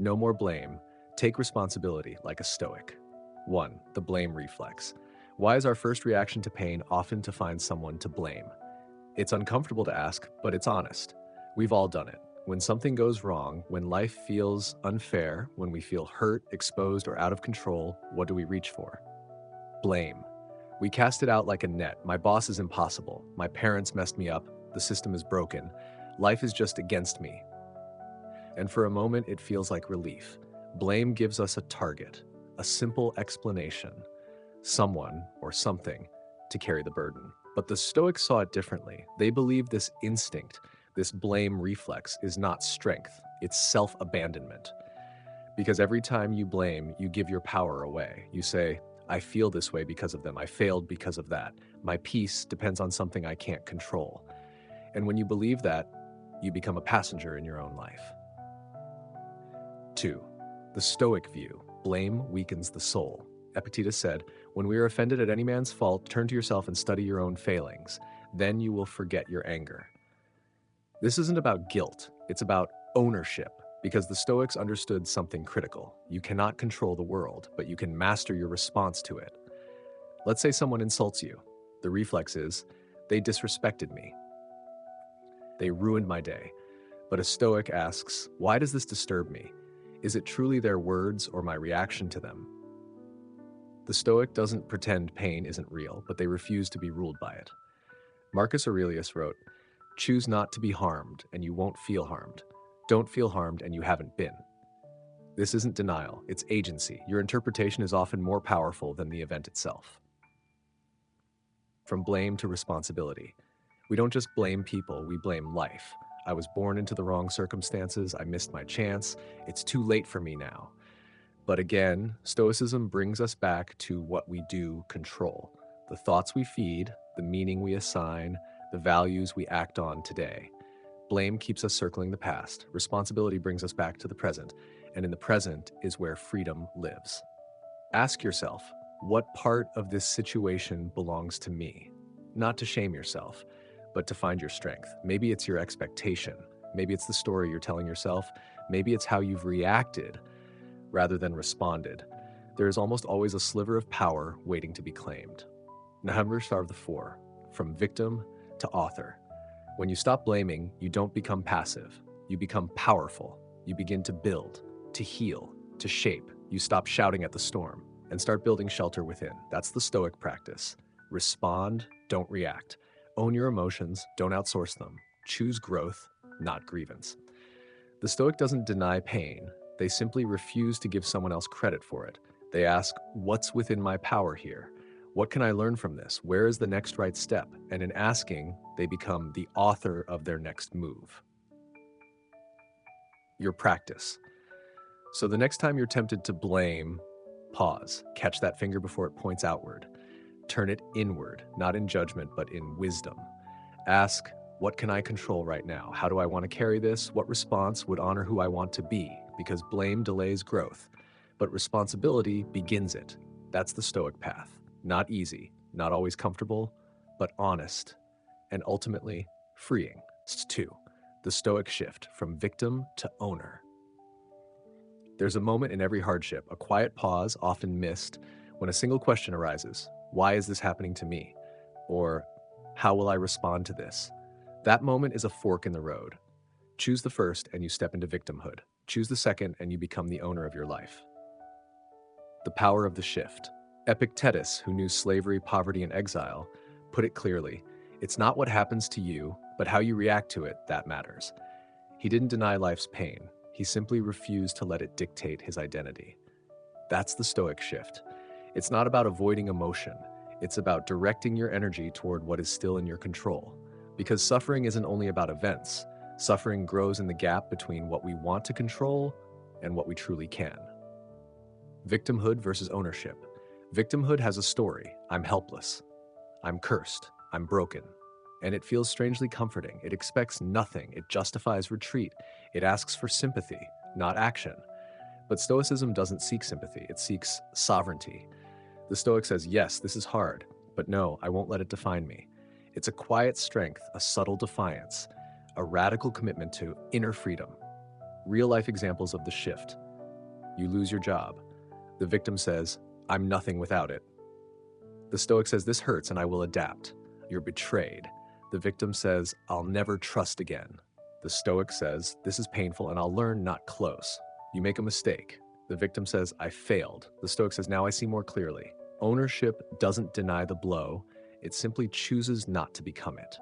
No more blame. Take responsibility like a Stoic. 1. The blame reflex. Why is our first reaction to pain often to find someone to blame? It's uncomfortable to ask, but it's honest. We've all done it. When something goes wrong, when life feels unfair, when we feel hurt, exposed, or out of control, what do we reach for? Blame. We cast it out like a net. My boss is impossible. My parents messed me up. The system is broken. Life is just against me. And for a moment, it feels like relief. Blame gives us a target, a simple explanation, someone or something to carry the burden. But the Stoics saw it differently. They believed this instinct, this blame reflex, is not strength, it's self-abandonment. Because every time you blame, you give your power away. You say, I feel this way because of them. I failed because of that. My peace depends on something I can't control. And when you believe that, you become a passenger in your own life. 2. The Stoic view. Blame weakens the soul. Epictetus said, when we are offended at any man's fault, turn to yourself and study your own failings. Then you will forget your anger. This isn't about guilt. It's about ownership. Because the Stoics understood something critical. You cannot control the world, but you can master your response to it. Let's say someone insults you. The reflex is, they disrespected me. They ruined my day. But a Stoic asks, why does this disturb me? Is it truly their words or my reaction to them? The Stoic doesn't pretend pain isn't real, but they refuse to be ruled by it. Marcus Aurelius wrote, choose not to be harmed and you won't feel harmed. Don't feel harmed and you haven't been. This isn't denial, it's agency. Your interpretation is often more powerful than the event itself. From blame to responsibility. We don't just blame people, we blame life. I was born into the wrong circumstances, I missed my chance, it's too late for me now. But again, Stoicism brings us back to what we do control. The thoughts we feed, the meaning we assign, the values we act on today. Blame keeps us circling the past. Responsibility brings us back to the present. And in the present is where freedom lives. Ask yourself, what part of this situation belongs to me? Not to shame yourself, but to find your strength. Maybe it's your expectation. Maybe it's the story you're telling yourself. Maybe it's how you've reacted rather than responded. There is almost always a sliver of power waiting to be claimed. Number 4, from victim to author. When you stop blaming, you don't become passive. You become powerful. You begin to build, to heal, to shape. You stop shouting at the storm and start building shelter within. That's the Stoic practice. Respond, don't react. Own your emotions, don't outsource them. Choose growth, not grievance. The Stoic doesn't deny pain. They simply refuse to give someone else credit for it. They ask, what's within my power here? What can I learn from this? Where is the next right step? And in asking, they become the author of their next move. Your practice. So the next time you're tempted to blame, pause. Catch that finger before it points outward. Turn it inward, not in judgment, but in wisdom. Ask, what can I control right now? How do I want to carry this? What response would honor who I want to be? Because blame delays growth, but responsibility begins it. That's the Stoic path. Not easy, not always comfortable, but honest, and ultimately freeing. 2. The Stoic shift from victim to owner. There's a moment in every hardship, a quiet pause often missed, when a single question arises. Why is this happening to me? Or how will I respond to this? That moment is a fork in the road. Choose the first and you step into victimhood. Choose the second and you become the owner of your life. The power of the shift. Epictetus, who knew slavery, poverty, and exile, put it clearly, it's not what happens to you, but how you react to it that matters. He didn't deny life's pain. He simply refused to let it dictate his identity. That's the Stoic shift. It's not about avoiding emotion. It's about directing your energy toward what is still in your control. Because suffering isn't only about events. Suffering grows in the gap between what we want to control and what we truly can. Victimhood versus ownership. Victimhood has a story. I'm helpless. I'm cursed. I'm broken. And it feels strangely comforting. It expects nothing. It justifies retreat. It asks for sympathy, not action. But Stoicism doesn't seek sympathy. It seeks sovereignty. The Stoic says, yes, this is hard, but no, I won't let it define me. It's a quiet strength, a subtle defiance, a radical commitment to inner freedom. Real-life examples of the shift. You lose your job. The victim says, I'm nothing without it. The Stoic says, this hurts and I will adapt. You're betrayed. The victim says, I'll never trust again. The Stoic says, this is painful and I'll learn not close. You make a mistake. The victim says, I failed. The Stoic says, now I see more clearly. Ownership doesn't deny the blow. It simply chooses not to become it.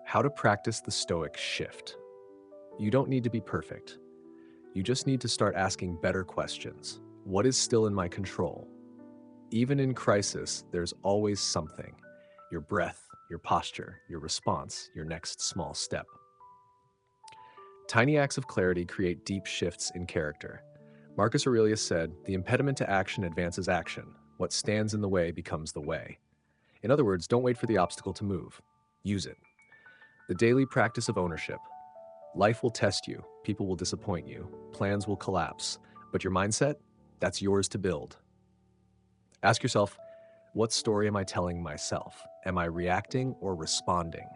How to practice the Stoic shift. You don't need to be perfect. You just need to start asking better questions. What is still in my control? Even in crisis, there's always something. Your breath, your posture, your response, your next small step. Tiny acts of clarity create deep shifts in character. Marcus Aurelius said, the impediment to action advances action. What stands in the way becomes the way. In other words, don't wait for the obstacle to move. Use it. The daily practice of ownership. Life will test you, people will disappoint you, plans will collapse, but your mindset, that's yours to build. Ask yourself, what story am I telling myself? Am I reacting or responding?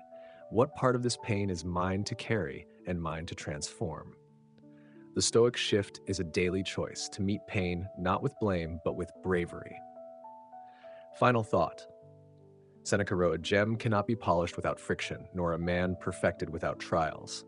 What part of this pain is mine to carry and mine to transform? The Stoic shift is a daily choice to meet pain not with blame, but with bravery. Final thought. Seneca wrote, a gem cannot be polished without friction, nor a man perfected without trials.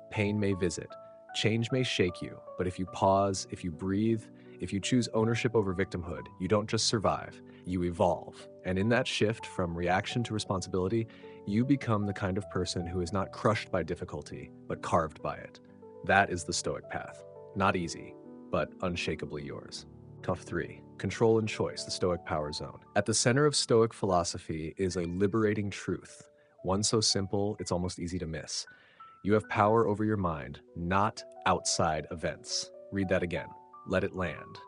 Pain may visit, change may shake you, but if you pause, if you breathe, if you choose ownership over victimhood, you don't just survive, you evolve. And in that shift from reaction to responsibility, you become the kind of person who is not crushed by difficulty, but carved by it. That is the Stoic path. Not easy, but unshakably yours. Tough 3. Control and choice, the Stoic power zone. At the center of Stoic philosophy is a liberating truth, one so simple it's almost easy to miss. You have power over your mind, not outside events. Read that again. Let it land.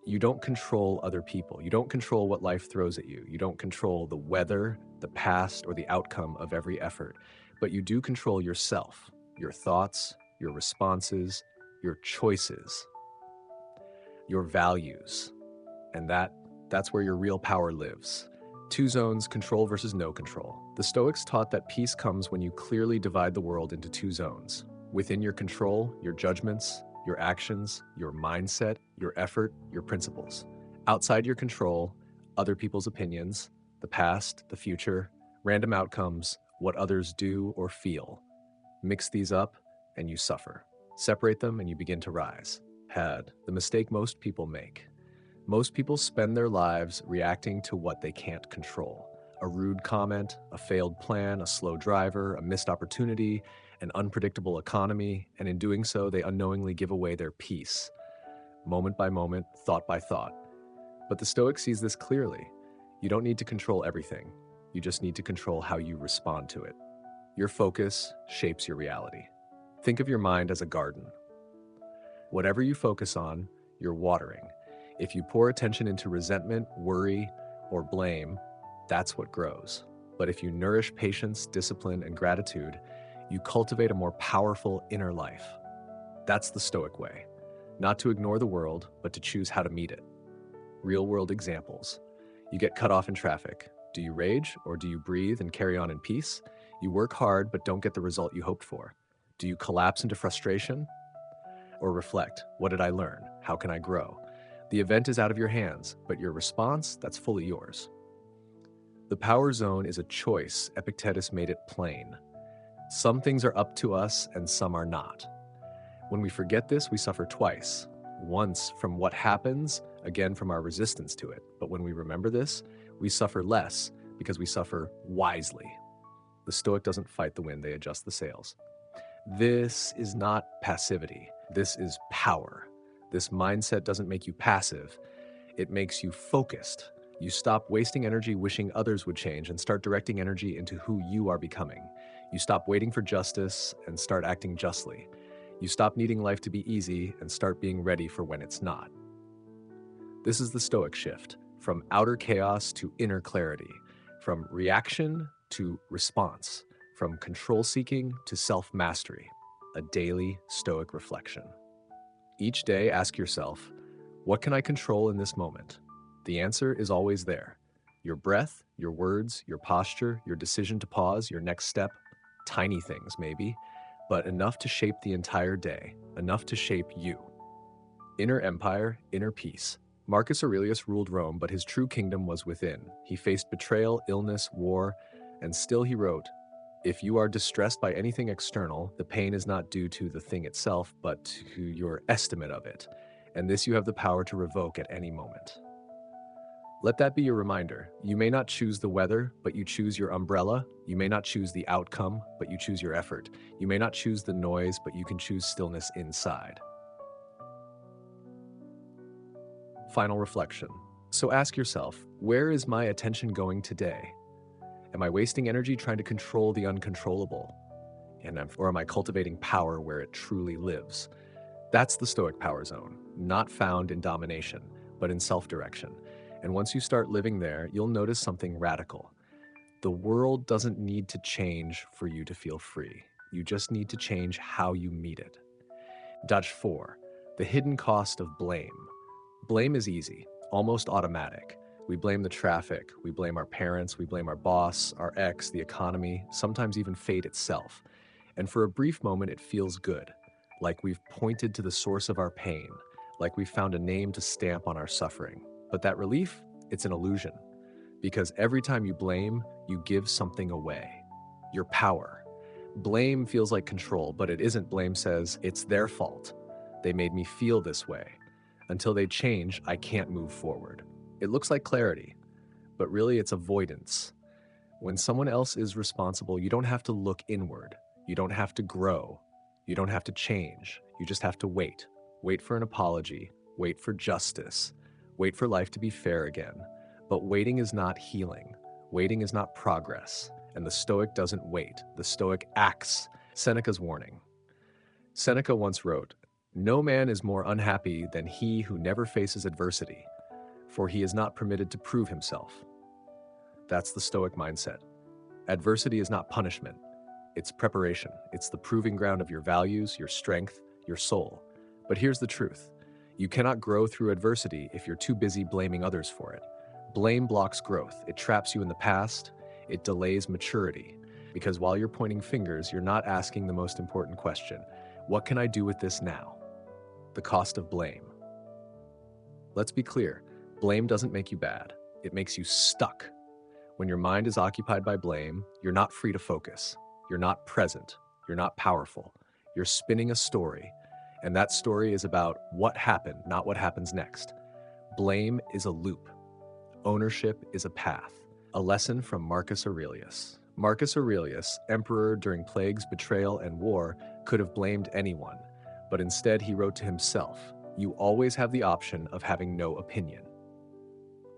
You don't control other people. You don't control what life throws at you. You don't control the weather, the past, or the outcome of every effort. But you do control yourself, your thoughts, your responses, your choices, your values. And that's where your real power lives. 2 zones, control versus no control. The Stoics taught that peace comes when you clearly divide the world into 2 zones. Within your control, your judgments, your actions, your mindset, your effort, your principles. Outside your control, other people's opinions, the past, the future, random outcomes, what others do or feel. Mix these up and you suffer. Separate them and you begin to rise. The mistake most people make. Most people spend their lives reacting to what they can't control. A rude comment, a failed plan, a slow driver, a missed opportunity, an unpredictable economy, and in doing so, they unknowingly give away their peace, moment by moment, thought by thought. But the Stoic sees this clearly. You don't need to control everything. You just need to control how you respond to it. Your focus shapes your reality. Think of your mind as a garden. Whatever you focus on, you're watering. If you pour attention into resentment, worry, or blame, that's what grows. But if you nourish patience, discipline, and gratitude, you cultivate a more powerful inner life. That's the Stoic way. Not to ignore the world, but to choose how to meet it. Real-world examples. You get cut off in traffic. Do you rage, or do you breathe and carry on in peace? You work hard, but don't get the result you hoped for. Do you collapse into frustration? Or reflect, what did I learn? How can I grow? The event is out of your hands, but your response, that's fully yours. The power zone is a choice. Epictetus made it plain. Some things are up to us and some are not. When we forget this, we suffer twice. Once from what happens, again from our resistance to it. But when we remember this, we suffer less because we suffer wisely. The Stoic doesn't fight the wind, they adjust the sails. This is not passivity. This is power. This mindset doesn't make you passive. It makes you focused. You stop wasting energy wishing others would change and start directing energy into who you are becoming. You stop waiting for justice and start acting justly. You stop needing life to be easy and start being ready for when it's not. This is the Stoic shift, from outer chaos to inner clarity, from reaction to response, from control-seeking to self-mastery, a daily Stoic reflection. Each day, ask yourself, what can I control in this moment? The answer is always there. Your breath, your words, your posture, your decision to pause, your next step, tiny things maybe, but enough to shape the entire day, enough to shape you. Inner empire, inner peace. Marcus Aurelius ruled Rome, but his true kingdom was within. He faced betrayal, illness, war, and still he wrote, "If you are distressed by anything external, the pain is not due to the thing itself, but to your estimate of it. And this you have the power to revoke at any moment." Let that be your reminder. You may not choose the weather, but you choose your umbrella. You may not choose the outcome, but you choose your effort. You may not choose the noise, but you can choose stillness inside. Final reflection. So ask yourself, where is my attention going today? Am I wasting energy trying to control the uncontrollable? Or am I cultivating power where it truly lives? That's the Stoic power zone, not found in domination, but in self-direction. And once you start living there, you'll notice something radical. The world doesn't need to change for you to feel free. You just need to change how you meet it. Dutch 4. The hidden cost of blame. Blame is easy, almost automatic. We blame the traffic, we blame our parents, we blame our boss, our ex, the economy, sometimes even fate itself. And for a brief moment, it feels good, like we've pointed to the source of our pain, like we've found a name to stamp on our suffering. But that relief, it's an illusion. Because every time you blame, you give something away. Your power. Blame feels like control, but it isn't. Blame says, it's their fault. They made me feel this way. Until they change, I can't move forward. It looks like clarity, but really it's avoidance. When someone else is responsible, you don't have to look inward. You don't have to grow. You don't have to change. You just have to wait. Wait for an apology. Wait for justice. Wait for life to be fair again. But waiting is not healing. Waiting is not progress. And the Stoic doesn't wait. The Stoic acts. Seneca's warning. Seneca once wrote, "No man is more unhappy than he who never faces adversity, for he is not permitted to prove himself." That's the Stoic mindset. Adversity is not punishment. It's preparation. It's the proving ground of your values, your strength, your soul. But here's the truth. You cannot grow through adversity if you're too busy blaming others for it. Blame blocks growth. It traps you in the past. It delays maturity. Because while you're pointing fingers, you're not asking the most important question. What can I do with this now? The cost of blame. Let's be clear. Blame doesn't make you bad. It makes you stuck. When your mind is occupied by blame, you're not free to focus. You're not present. You're not powerful. You're spinning a story. And that story is about what happened, not what happens next. Blame is a loop. Ownership is a path. A lesson from Marcus Aurelius. Marcus Aurelius, emperor during plagues, betrayal, and war, could have blamed anyone. But instead he wrote to himself, "You always have the option of having no opinion."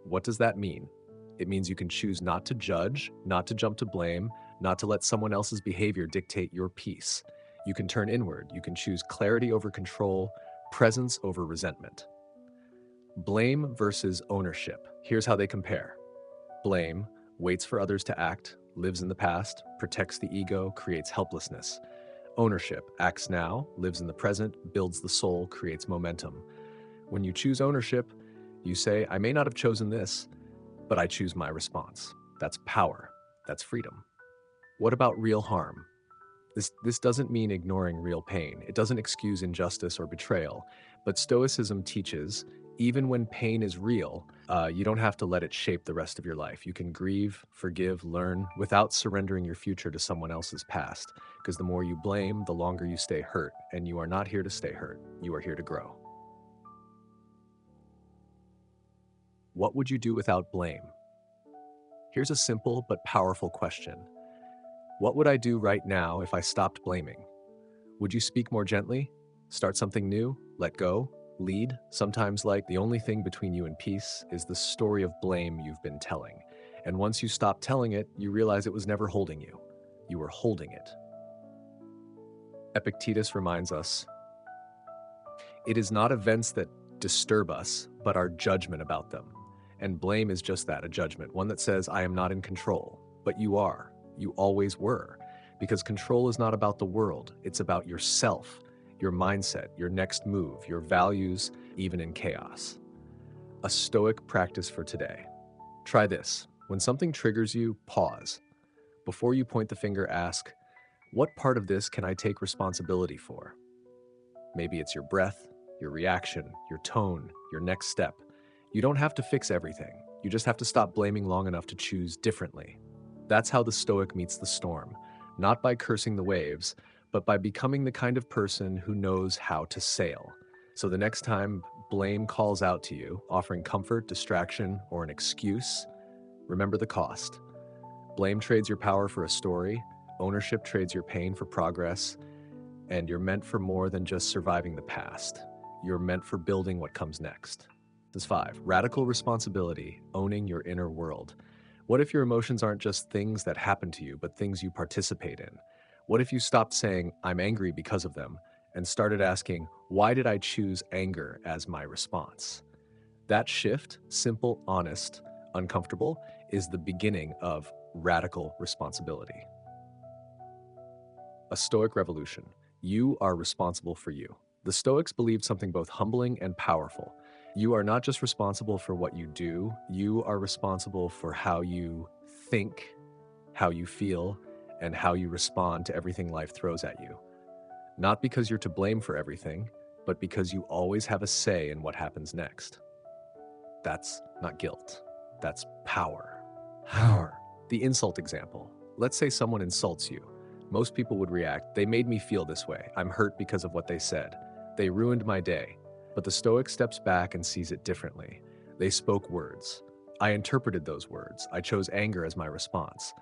What does that mean? It means you can choose not to judge, not to jump to blame, not to let someone else's behavior dictate your peace. You can turn inward. You can choose clarity over control, presence over resentment. Blame versus ownership. Here's how they compare. Blame waits for others to act, lives in the past, protects the ego, creates helplessness. Ownership acts now, lives in the present, builds the soul, creates momentum. When you choose ownership, you say, I may not have chosen this, but I choose my response. That's power. That's freedom. What about real harm? This doesn't mean ignoring real pain. It doesn't excuse injustice or betrayal. But Stoicism teaches, even when pain is real, you don't have to let it shape the rest of your life. You can grieve, forgive, learn, without surrendering your future to someone else's past. Because the more you blame, the longer you stay hurt. And you are not here to stay hurt. You are here to grow. What would you do without blame? Here's a simple but powerful question. What would I do right now if I stopped blaming? Would you speak more gently? Start something new? Let go? Lead? Sometimes like the only thing between you and peace is the story of blame you've been telling. And once you stop telling it, you realize it was never holding you. You were holding it. Epictetus reminds us, it is not events that disturb us, but our judgment about them. And blame is just that, a judgment, one that says, I am not in control, but you are. You always were, because control is not about the world. It's about yourself, your mindset, your next move, your values, even in chaos. A Stoic practice for today. Try this. When something triggers you, pause. Before you point the finger, ask, what part of this can I take responsibility for? Maybe it's your breath, your reaction, your tone, your next step. You don't have to fix everything. You just have to stop blaming long enough to choose differently. That's how the Stoic meets the storm, not by cursing the waves, but by becoming the kind of person who knows how to sail. So the next time blame calls out to you, offering comfort, distraction, or an excuse, remember the cost. Blame trades your power for a story, ownership trades your pain for progress, and you're meant for more than just surviving the past. You're meant for building what comes next. This is 5. Radical responsibility, owning your inner world. What if your emotions aren't just things that happen to you, but things you participate in? What if you stopped saying, I'm angry because of them, and started asking, why did I choose anger as my response? That shift, simple, honest, uncomfortable, is the beginning of radical responsibility. A Stoic revolution. You are responsible for you. The Stoics believed something both humbling and powerful. You are not just responsible for what you do, you are responsible for how you think, how you feel, and how you respond to everything life throws at you. Not because you're to blame for everything, but because you always have a say in what happens next. That's not guilt. That's power. Power. The insult example. Let's say someone insults you. Most people would react, they made me feel this way. I'm hurt because of what they said. They ruined my day. But the Stoic steps back and sees it differently. They spoke words. I interpreted those words. I chose anger as my response.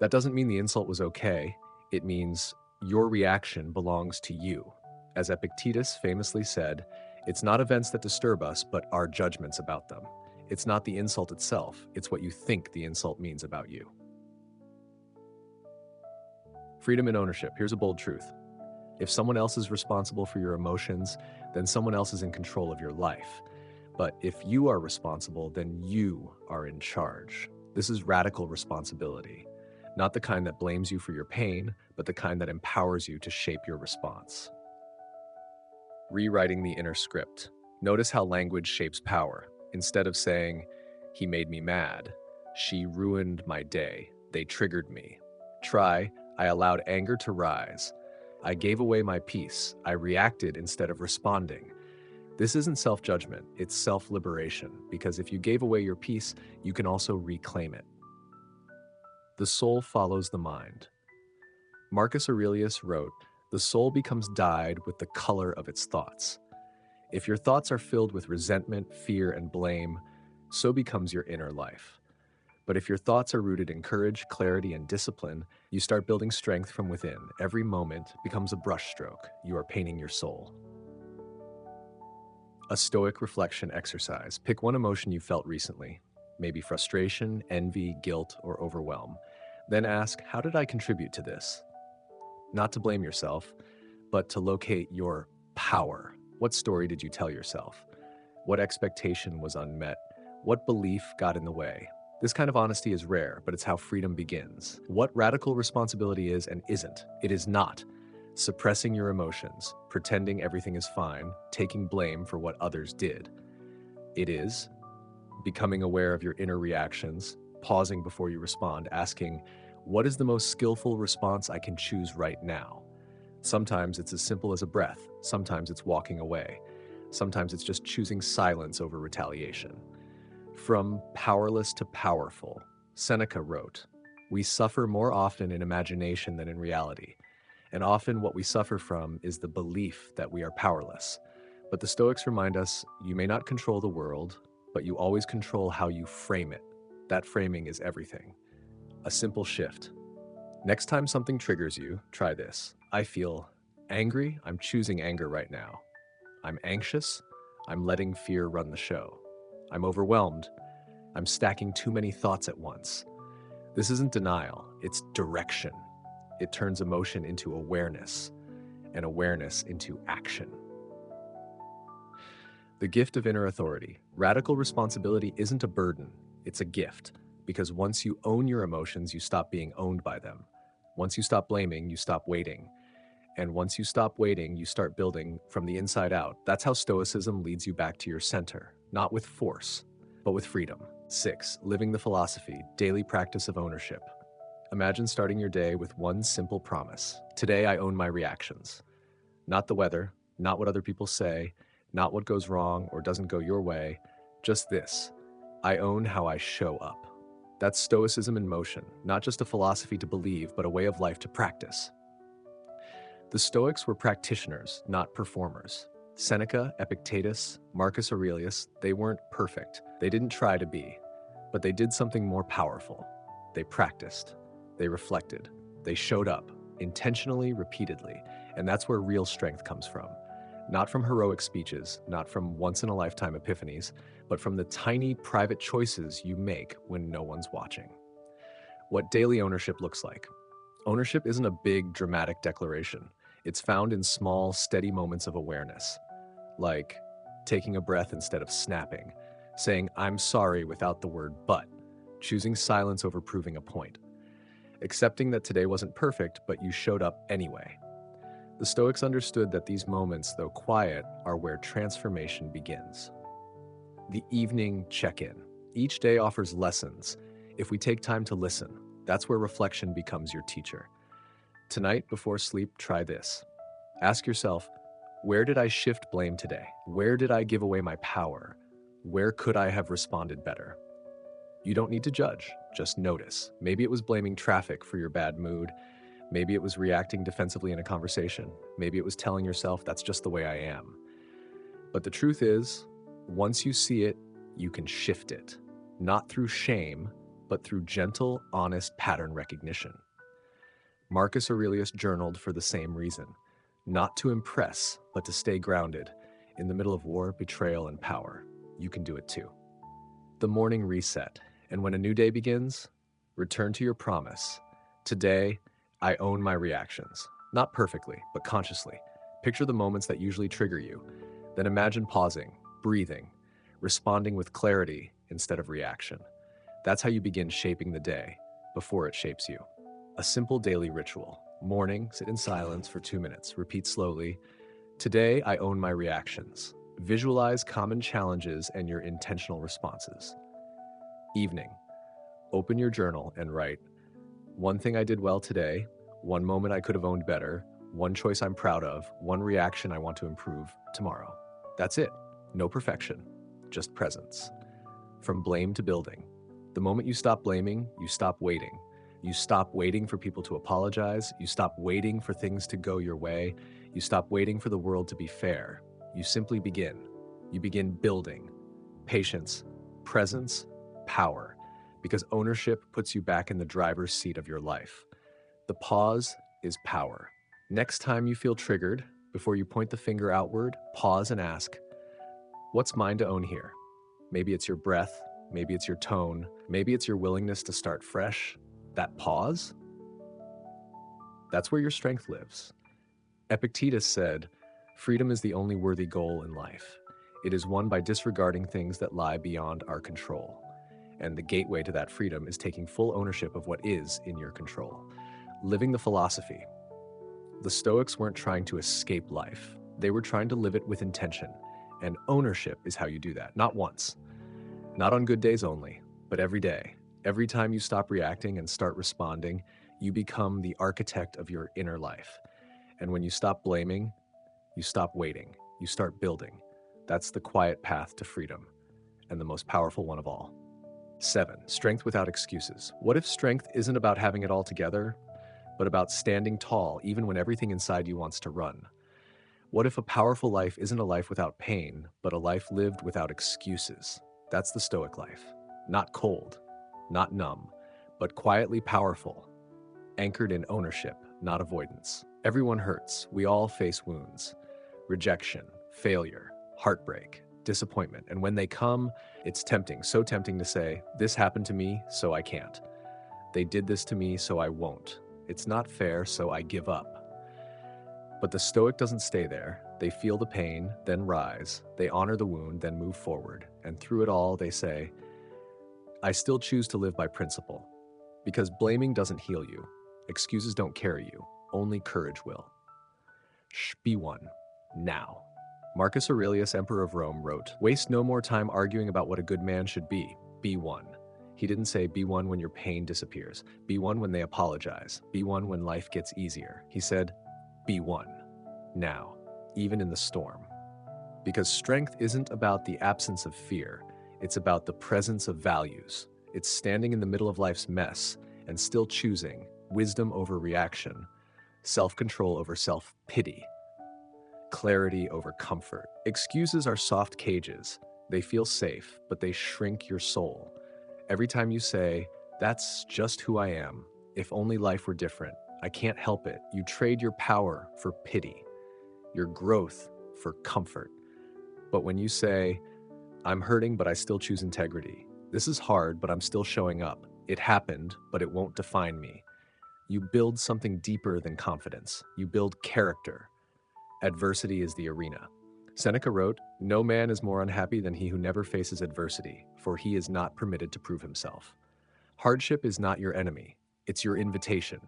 That doesn't mean the insult was okay. It means your reaction belongs to you. As Epictetus famously said, it's not events that disturb us, but our judgments about them. It's not the insult itself, it's what you think the insult means about you. Freedom and ownership. Here's a bold truth. If someone else is responsible for your emotions, then someone else is in control of your life. But if you are responsible, then you are in charge. This is radical responsibility. Not the kind that blames you for your pain, but the kind that empowers you to shape your response. Rewriting the inner script. Notice how language shapes power. Instead of saying, he made me mad, she ruined my day, they triggered me. Try, I allowed anger to rise. I gave away my peace. I reacted instead of responding. This isn't self-judgment, it's self-liberation, because if you gave away your peace, you can also reclaim it. The soul follows the mind. Marcus Aurelius wrote, the soul becomes dyed with the color of its thoughts. If your thoughts are filled with resentment, fear, and blame, so becomes your inner life. But if your thoughts are rooted in courage, clarity, and discipline, you start building strength from within. Every moment becomes a brushstroke. You are painting your soul. A Stoic reflection exercise. Pick one emotion you felt recently, maybe frustration, envy, guilt, or overwhelm. Then ask, how did I contribute to this? Not to blame yourself, but to locate your power. What story did you tell yourself? What expectation was unmet? What belief got in the way? This kind of honesty is rare, but it's how freedom begins. What radical responsibility is and isn't. It is not suppressing your emotions, pretending everything is fine, taking blame for what others did. It is becoming aware of your inner reactions, pausing before you respond, asking, what is the most skillful response I can choose right now? Sometimes it's as simple as a breath. Sometimes it's walking away. Sometimes it's just choosing silence over retaliation. From powerless to powerful, Seneca wrote, we suffer more often in imagination than in reality. And often what we suffer from is the belief that we are powerless. But the Stoics remind us, you may not control the world, but you always control how you frame it. That framing is everything. A simple shift. Next time something triggers you, try this. I feel angry. I'm choosing anger right now. I'm anxious. I'm letting fear run the show. I'm overwhelmed. I'm stacking too many thoughts at once. This isn't denial, it's direction. It turns emotion into awareness, and awareness into action. The gift of inner authority. Radical responsibility isn't a burden, it's a gift. Because once you own your emotions, you stop being owned by them. Once you stop blaming, you stop waiting. And once you stop waiting, you start building from the inside out. That's how Stoicism leads you back to your center, not with force, but with freedom. 6. Living the philosophy, daily practice of ownership. Imagine starting your day with one simple promise. Today I own my reactions. Not the weather, not what other people say, Not what goes wrong or doesn't go your way, just this: I own how I show up. That's Stoicism in motion, not just a philosophy to believe, but a way of life to practice. The Stoics were practitioners, not performers. Seneca, Epictetus, Marcus Aurelius, they weren't perfect. They didn't try to be, but they did something more powerful. They practiced, they reflected, they showed up, intentionally, repeatedly, and that's where real strength comes from. Not from heroic speeches, not from once-in-a-lifetime epiphanies, but from the tiny private choices you make when no one's watching. What daily ownership looks like. Ownership isn't a big, dramatic declaration. It's found in small, steady moments of awareness, like taking a breath instead of snapping, saying "I'm sorry" without the word "but," choosing silence over proving a point, accepting that today wasn't perfect, but you showed up anyway. The Stoics understood that these moments, though quiet, are where transformation begins. The evening check-in. Each day offers lessons. If we take time to listen, that's where reflection becomes your teacher. Tonight, before sleep, try this. Ask yourself, where did I shift blame today? Where did I give away my power? Where could I have responded better? You don't need to judge, just notice. Maybe it was blaming traffic for your bad mood. Maybe it was reacting defensively in a conversation. Maybe it was telling yourself, that's just the way I am. But the truth is, once you see it, you can shift it. Not through shame, but through gentle, honest pattern recognition. Marcus Aurelius journaled for the same reason. Not to impress, but to stay grounded. In the middle of war, betrayal, and power. You can do it too. The morning reset. And when a new day begins, return to your promise. Today, I own my reactions. Not perfectly, but consciously. Picture the moments that usually trigger you. Then imagine pausing, breathing, responding with clarity instead of reaction. That's how you begin shaping the day, before it shapes you. A simple daily ritual. Morning, sit in silence for 2 minutes. Repeat slowly. Today, I own my reactions. Visualize common challenges and your intentional responses. Evening. Open your journal and write, one thing I did well today, one moment I could have owned better, one choice I'm proud of, one reaction I want to improve tomorrow. That's it. No perfection, just presence. From blame to building. The moment you stop blaming, you stop waiting. You stop waiting for people to apologize. You stop waiting for things to go your way. You stop waiting for the world to be fair. You simply begin. You begin building. Patience, presence, power. Because ownership puts you back in the driver's seat of your life. The pause is power. Next time you feel triggered, before you point the finger outward, pause and ask, what's mine to own here? Maybe it's your breath, maybe it's your tone, maybe it's your willingness to start fresh. That pause, that's where your strength lives. Epictetus said, freedom is the only worthy goal in life. It is won by disregarding things that lie beyond our control. And the gateway to that freedom is taking full ownership of what is in your control. Living the philosophy. The Stoics weren't trying to escape life. They were trying to live it with intention. And ownership is how you do that. Not once. Not on good days only, but every day. Every time you stop reacting and start responding, you become the architect of your inner life. And when you stop blaming, you stop waiting. You start building. That's the quiet path to freedom, and the most powerful one of all. 7. Strength without excuses. What if strength isn't about having it all together, but about standing tall even when everything inside you wants to run? What if a powerful life isn't a life without pain, but a life lived without excuses? That's the Stoic life. Not cold, not numb, but quietly powerful, anchored in ownership, not avoidance. Everyone hurts. We all face wounds. Rejection, failure, heartbreak, disappointment. And when they come, it's tempting, so tempting to say, this happened to me, so I can't. They did this to me, so I won't. It's not fair, so I give up. But the Stoic doesn't stay there. They feel the pain, then rise. They honor the wound, then move forward. And through it all, they say, I still choose to live by principle. Because blaming doesn't heal you. Excuses don't carry you. Only courage will. Be one. Now. Marcus Aurelius, Emperor of Rome, wrote, waste no more time arguing about what a good man should be. Be one. He didn't say be one when your pain disappears. Be one when they apologize. Be one when life gets easier. He said, be one. Now. Even in the storm. Because strength isn't about the absence of fear, it's about the presence of values. It's standing in the middle of life's mess and still choosing wisdom over reaction, self-control over self-pity, clarity over comfort. Excuses are soft cages. They feel safe, but they shrink your soul. Every time you say, "That's just who I am. If only life were different. I can't help it," you trade your power for pity, your growth for comfort. But when you say, "I'm hurting, but I still choose integrity. This is hard, but I'm still showing up. It happened, but it won't define me," you build something deeper than confidence. You build character. Adversity is the arena. Seneca wrote, "No man is more unhappy than he who never faces adversity, for he is not permitted to prove himself." Hardship is not your enemy. It's your invitation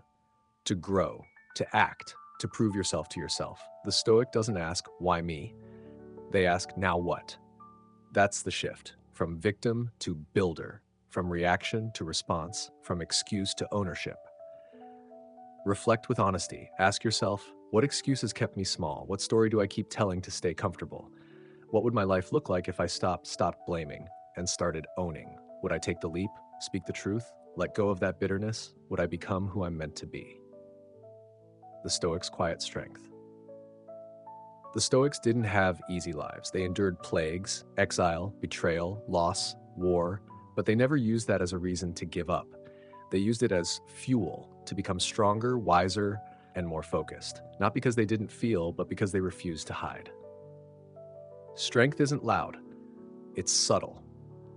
to grow, to act, to prove yourself to yourself. The Stoic doesn't ask, "Why me?" They ask, "Now what?" That's the shift, from victim to builder, from reaction to response, from excuse to ownership. Reflect with honesty. Ask yourself, what excuses kept me small? What story do I keep telling to stay comfortable? What would my life look like if I stopped blaming and started owning? Would I take the leap, speak the truth, let go of that bitterness? Would I become who I'm meant to be? The Stoics' quiet strength. The Stoics didn't have easy lives. They endured plagues, exile, betrayal, loss, war, but they never used that as a reason to give up. They used it as fuel to become stronger, wiser, and more focused. Not because they didn't feel, but because they refused to hide. Strength isn't loud. It's subtle.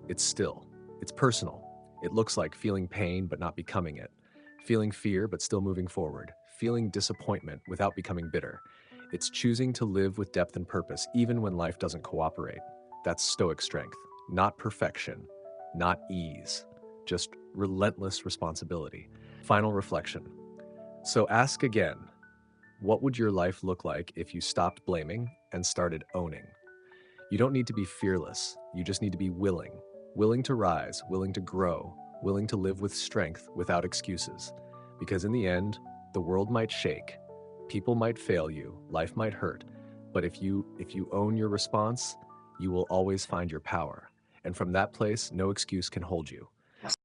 It's still. It's personal. It looks like feeling pain but not becoming it. Feeling fear but still moving forward. Feeling disappointment without becoming bitter. It's choosing to live with depth and purpose even when life doesn't cooperate. That's Stoic strength. Not perfection. Not ease. Just relentless responsibility. Final reflection. So ask again, what would your life look like if you stopped blaming and started owning? You don't need to be fearless. You just need to be willing. Willing to rise, willing to grow, willing to live with strength without excuses. Because in the end, the world might shake, people might fail you, life might hurt, but if you own your response, you will always find your power. And from that place, no excuse can hold you.